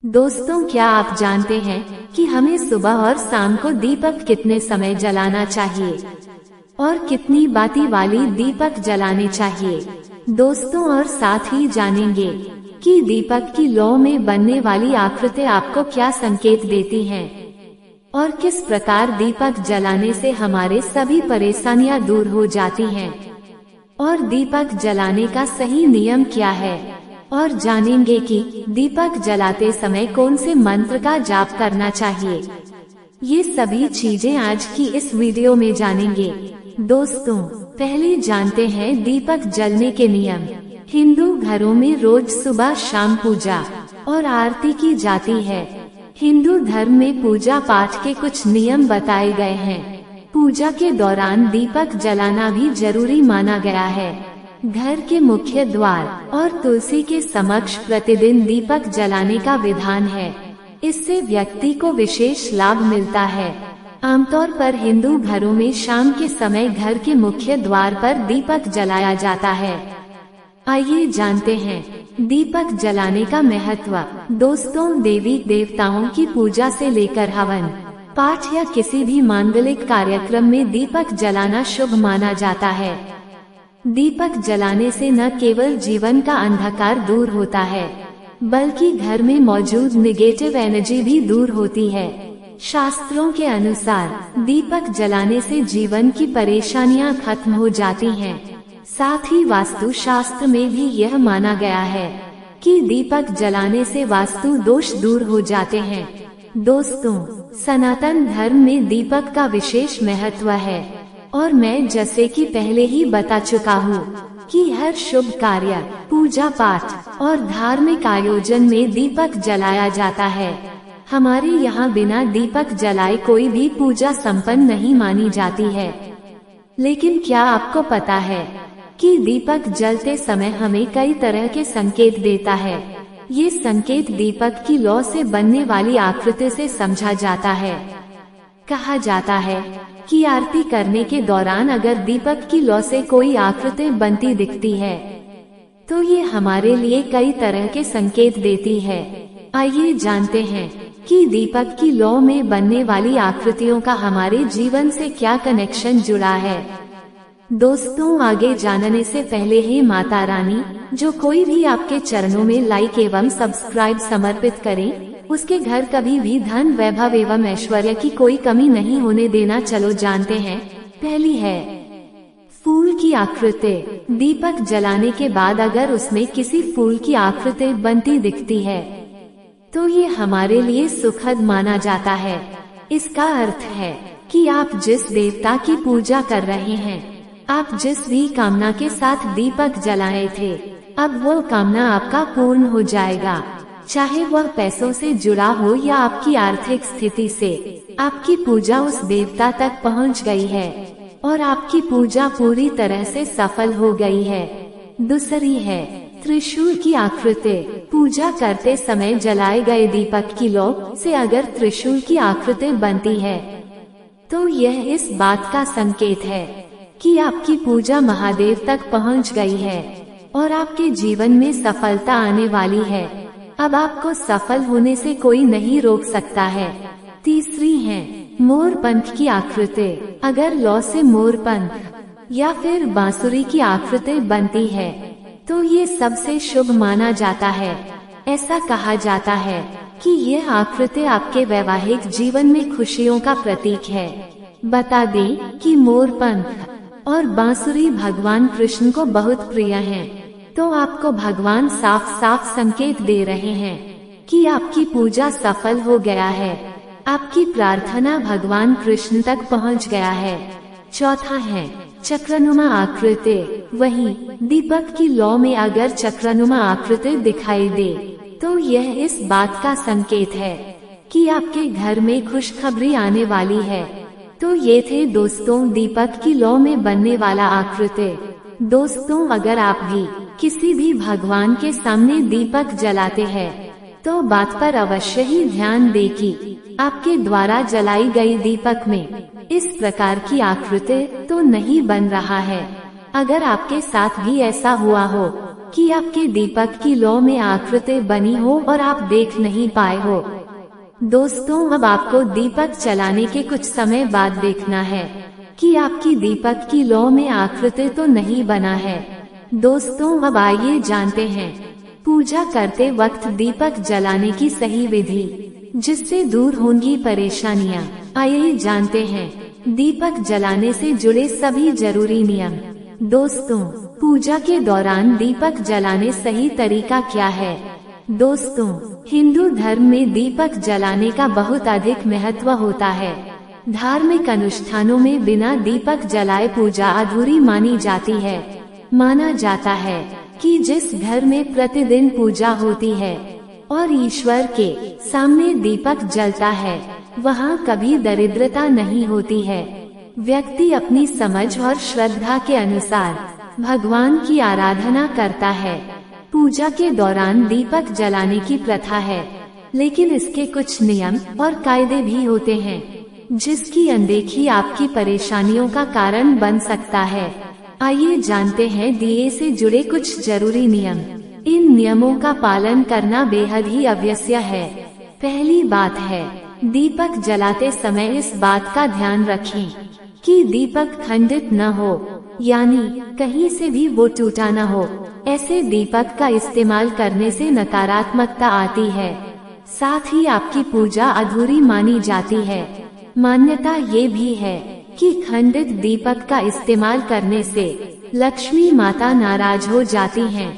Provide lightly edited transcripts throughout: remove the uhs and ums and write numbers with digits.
दोस्तों, क्या आप जानते हैं कि हमें सुबह और शाम को दीपक कितने समय जलाना चाहिए और कितनी बाती वाली दीपक जलाने चाहिए। दोस्तों, और साथ ही जानेंगे कि दीपक की लौ में बनने वाली आकृति आपको क्या संकेत देती हैं और किस प्रकार दीपक जलाने से हमारे सभी परेशानियां दूर हो जाती हैं, और दीपक जलाने का सही नियम क्या है, और जानेंगे कि दीपक जलाते समय कौन से मंत्र का जाप करना चाहिए। ये सभी चीजें आज की इस वीडियो में जानेंगे। दोस्तों, पहले जानते हैं दीपक जलने के नियम। हिंदू घरों में रोज सुबह शाम पूजा और आरती की जाती है। हिंदू धर्म में पूजा पाठ के कुछ नियम बताए गए हैं। पूजा के दौरान दीपक जलाना भी जरूरी माना गया है। घर के मुख्य द्वार और तुलसी के समक्ष प्रतिदिन दीपक जलाने का विधान है। इससे व्यक्ति को विशेष लाभ मिलता है। आमतौर पर हिंदू घरों में शाम के समय घर के मुख्य द्वार पर दीपक जलाया जाता है। आइए जानते हैं दीपक जलाने का महत्व। दोस्तों, देवी देवताओं की पूजा से लेकर हवन, पाठ या किसी भी मांगलिक कार्यक्रम में दीपक जलाना शुभ माना जाता है। दीपक जलाने से न केवल जीवन का अंधकार दूर होता है, बल्कि घर में मौजूद नेगेटिव एनर्जी भी दूर होती है। शास्त्रों के अनुसार दीपक जलाने से जीवन की परेशानियां खत्म हो जाती हैं। साथ ही वास्तु शास्त्र में भी यह माना गया है कि दीपक जलाने से वास्तु दोष दूर हो जाते हैं। दोस्तों, सनातन धर्म में दीपक का विशेष महत्व है और मैं जैसे कि पहले ही बता चुका हूँ कि हर शुभ कार्य, पूजा पाठ और धार्मिक आयोजन में दीपक जलाया जाता है। हमारे यहाँ बिना दीपक जलाए कोई भी पूजा संपन्न नहीं मानी जाती है। लेकिन क्या आपको पता है कि दीपक जलते समय हमें कई तरह के संकेत देता है। ये संकेत दीपक की लौ से बनने वाली आकृति से समझा जाता है। कहा जाता है कि आरती करने के दौरान अगर दीपक की लौ से कोई आकृति बनती दिखती है तो ये हमारे लिए कई तरह के संकेत देती है। आइए जानते हैं कि दीपक की लौ में बनने वाली आकृतियों का हमारे जीवन से क्या कनेक्शन जुड़ा है। दोस्तों, आगे जानने से पहले ही माता रानी जो कोई भी आपके चरणों में लाइक एवं सब्सक्राइब समर्पित करे, उसके घर कभी भी धन, वैभव एवं ऐश्वर्य की कोई कमी नहीं होने देना। चलो जानते हैं। पहली है फूल की आकृति। दीपक जलाने के बाद अगर उसमें किसी फूल की आकृति बनती दिखती है तो ये हमारे लिए सुखद माना जाता है। इसका अर्थ है कि आप जिस देवता की पूजा कर रहे हैं, आप जिस भी कामना के साथ दीपक जलाए थे, अब वो कामना आपका पूर्ण हो जाएगा। चाहे वह पैसों से जुड़ा हो या आपकी आर्थिक स्थिति से, आपकी पूजा उस देवता तक पहुंच गई है और आपकी पूजा पूरी तरह से सफल हो गई है। दूसरी है त्रिशूल की आकृति। पूजा करते समय जलाए गए दीपक की लौ से अगर त्रिशूल की आकृति बनती है तो यह इस बात का संकेत है कि आपकी पूजा महादेव तक पहुंच गई है और आपके जीवन में सफलता आने वाली है। अब आपको सफल होने से कोई नहीं रोक सकता है। तीसरी है मोर पंख की आकृति। अगर लौ से मोर पंख या फिर बांसुरी की आकृति बनती है तो ये सबसे शुभ माना जाता है। ऐसा कहा जाता है कि यह आकृति आपके वैवाहिक जीवन में खुशियों का प्रतीक है। बता दें कि मोर पंख और बांसुरी भगवान कृष्ण को बहुत प्रिय हैं, तो आपको भगवान साफ साफ संकेत दे रहे हैं कि आपकी पूजा सफल हो गया है, आपकी प्रार्थना भगवान कृष्ण तक पहुंच गया है। चौथा है चक्रनुमा आकृति। वहीं दीपक की लौ में अगर चक्रनुमा आकृति दिखाई दे तो यह इस बात का संकेत है कि आपके घर में खुशखबरी आने वाली है। तो ये थे दोस्तों दीपक की लौ में बनने वाला आकृति। दोस्तों, अगर आप भी किसी भी भगवान के सामने दीपक जलाते हैं तो बात पर अवश्य ही ध्यान दें कि आपके द्वारा जलाई गई दीपक में इस प्रकार की आकृति तो नहीं बन रहा है। अगर आपके साथ भी ऐसा हुआ हो कि आपके दीपक की लौ में आकृति बनी हो और आप देख नहीं पाए हो। दोस्तों, अब आपको दीपक जलाने के कुछ समय बाद देखना है कि आपकी दीपक की लौ में आकृति तो नहीं बना है। दोस्तों, अब आइए जानते हैं पूजा करते वक्त दीपक जलाने की सही विधि, जिससे दूर होंगी परेशानियां। आइए जानते हैं दीपक जलाने से जुड़े सभी जरूरी नियम। दोस्तों, पूजा के दौरान दीपक जलाने सही तरीका क्या है? दोस्तों, हिंदू धर्म में दीपक जलाने का बहुत अधिक महत्व होता है। धार्मिक अनुष्ठानों में बिना दीपक जलाए पूजा अधूरी मानी जाती है। माना जाता है कि जिस घर में प्रतिदिन पूजा होती है और ईश्वर के सामने दीपक जलता है, वहाँ कभी दरिद्रता नहीं होती है। व्यक्ति अपनी समझ और श्रद्धा के अनुसार भगवान की आराधना करता है। पूजा के दौरान दीपक जलाने की प्रथा है, लेकिन इसके कुछ नियम और कायदे भी होते हैं, जिसकी अनदेखी आपकी परेशानियों का कारण बन सकता है। आइए जानते हैं दिए से जुड़े कुछ जरूरी नियम। इन नियमों का पालन करना बेहद ही आवश्यक है। पहली बात है, दीपक जलाते समय इस बात का ध्यान रखें कि दीपक खंडित न हो, यानी कहीं से भी वो टूटा न हो। ऐसे दीपक का इस्तेमाल करने से नकारात्मकता आती है, साथ ही आपकी पूजा अधूरी मानी जाती है। मान्यता ये भी है कि खंडित दीपक का इस्तेमाल करने से लक्ष्मी माता नाराज हो जाती हैं।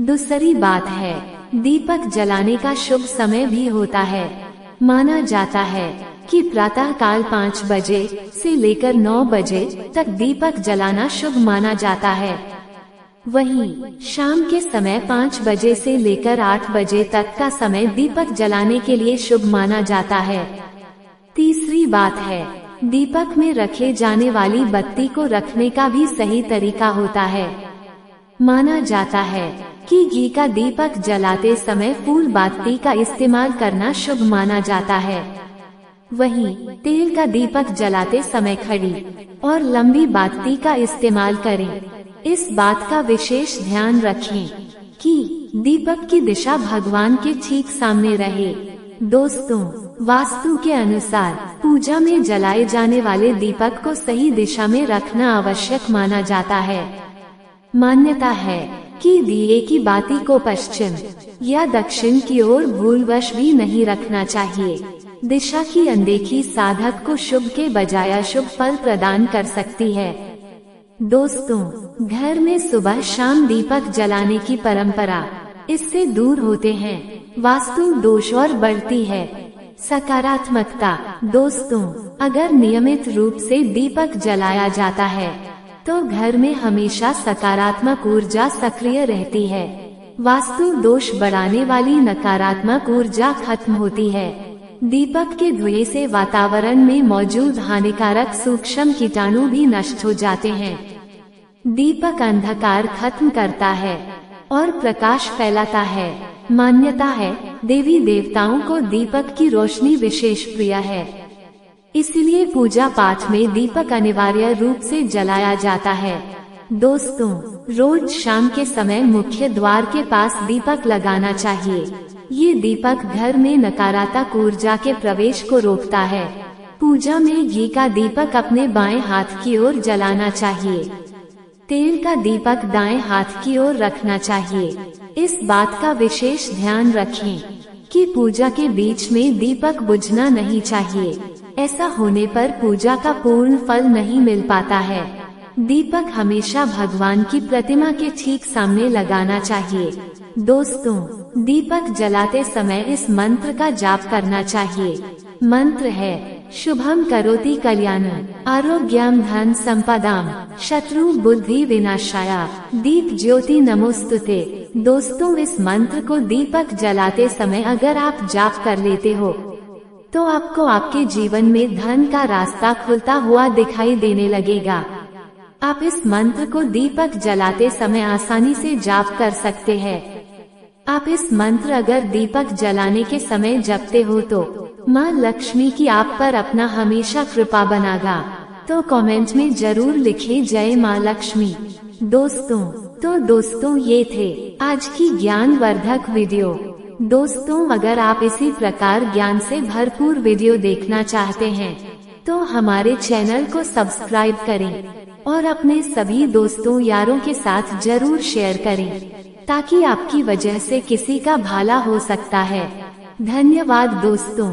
दूसरी बात है, दीपक जलाने का शुभ समय भी होता है। माना जाता है कि प्रातः काल 5 बजे से लेकर 9 बजे तक दीपक जलाना शुभ माना जाता है। वहीं शाम के समय 5 बजे से लेकर 8 बजे तक का समय दीपक जलाने के लिए शुभ माना जाता है। तीसरी बात है, दीपक में रखे जाने वाली बत्ती को रखने का भी सही तरीका होता है। माना जाता है कि घी का दीपक जलाते समय फूल बाती का इस्तेमाल करना शुभ माना जाता है। वहीं तेल का दीपक जलाते समय खड़ी और लंबी बाती का इस्तेमाल करें। इस बात का विशेष ध्यान रखें कि दीपक की दिशा भगवान के ठीक सामने रहे। दोस्तों, वास्तु के अनुसार पूजा में जलाए जाने वाले दीपक को सही दिशा में रखना आवश्यक माना जाता है। मान्यता है कि दिए की बाती को पश्चिम या दक्षिण की ओर भूलवश भी नहीं रखना चाहिए। दिशा की अनदेखी साधक को शुभ के बजाय अशुभ फल प्रदान कर सकती है। दोस्तों, घर में सुबह शाम दीपक जलाने की परंपरा, इससे दूर होते हैं वास्तु दोष और बढ़ती है सकारात्मकता। दोस्तों, अगर नियमित रूप से दीपक जलाया जाता है तो घर में हमेशा सकारात्मक ऊर्जा सक्रिय रहती है। वास्तु दोष बढ़ाने वाली नकारात्मक ऊर्जा खत्म होती है। दीपक के धुएं से वातावरण में मौजूद हानिकारक सूक्ष्म कीटाणु भी नष्ट हो जाते हैं। दीपक अंधकार खत्म करता है और प्रकाश फैलाता है। मान्यता है, देवी देवताओं को दीपक की रोशनी विशेष प्रिय है, इसलिए पूजा पाठ में दीपक अनिवार्य रूप से जलाया जाता है। दोस्तों, रोज शाम के समय मुख्य द्वार के पास दीपक लगाना चाहिए। ये दीपक घर में नकारात्मक ऊर्जा के प्रवेश को रोकता है। पूजा में घी का दीपक अपने बाएं हाथ की ओर जलाना चाहिए। तेल का दीपक दाएं हाथ की ओर रखना चाहिए। इस बात का विशेष ध्यान रखें कि पूजा के बीच में दीपक बुझना नहीं चाहिए। ऐसा होने पर पूजा का पूर्ण फल नहीं मिल पाता है। दीपक हमेशा भगवान की प्रतिमा के ठीक सामने लगाना चाहिए। दोस्तों, दीपक जलाते समय इस मंत्र का जाप करना चाहिए। मंत्र है, शुभम करोति कल्याणं, आरोग्यम धन संपदाम, शत्रु बुद्धि विनाशाय, दीप ज्योति नमोस्तुते। दोस्तों, इस मंत्र को दीपक जलाते समय अगर आप जाप कर लेते हो तो आपको आपके जीवन में धन का रास्ता खुलता हुआ दिखाई देने लगेगा। आप इस मंत्र को दीपक जलाते समय आसानी से जाप कर सकते हैं। आप इस मंत्र अगर दीपक जलाने के समय जपते हो तो माँ लक्ष्मी की आप पर अपना हमेशा कृपा बनागा। तो कमेंट में जरूर लिखें जय माँ लक्ष्मी। दोस्तों, तो दोस्तों ये थे आज की ज्ञानवर्धक वीडियो। दोस्तों अगर आप इसी प्रकार ज्ञान से भरपूर वीडियो देखना चाहते हैं तो हमारे चैनल को सब्सक्राइब करें और अपने सभी दोस्तों यारों के साथ जरूर शेयर करें, ताकि आपकी वजह से किसी का भला हो सकता है। धन्यवाद दोस्तों।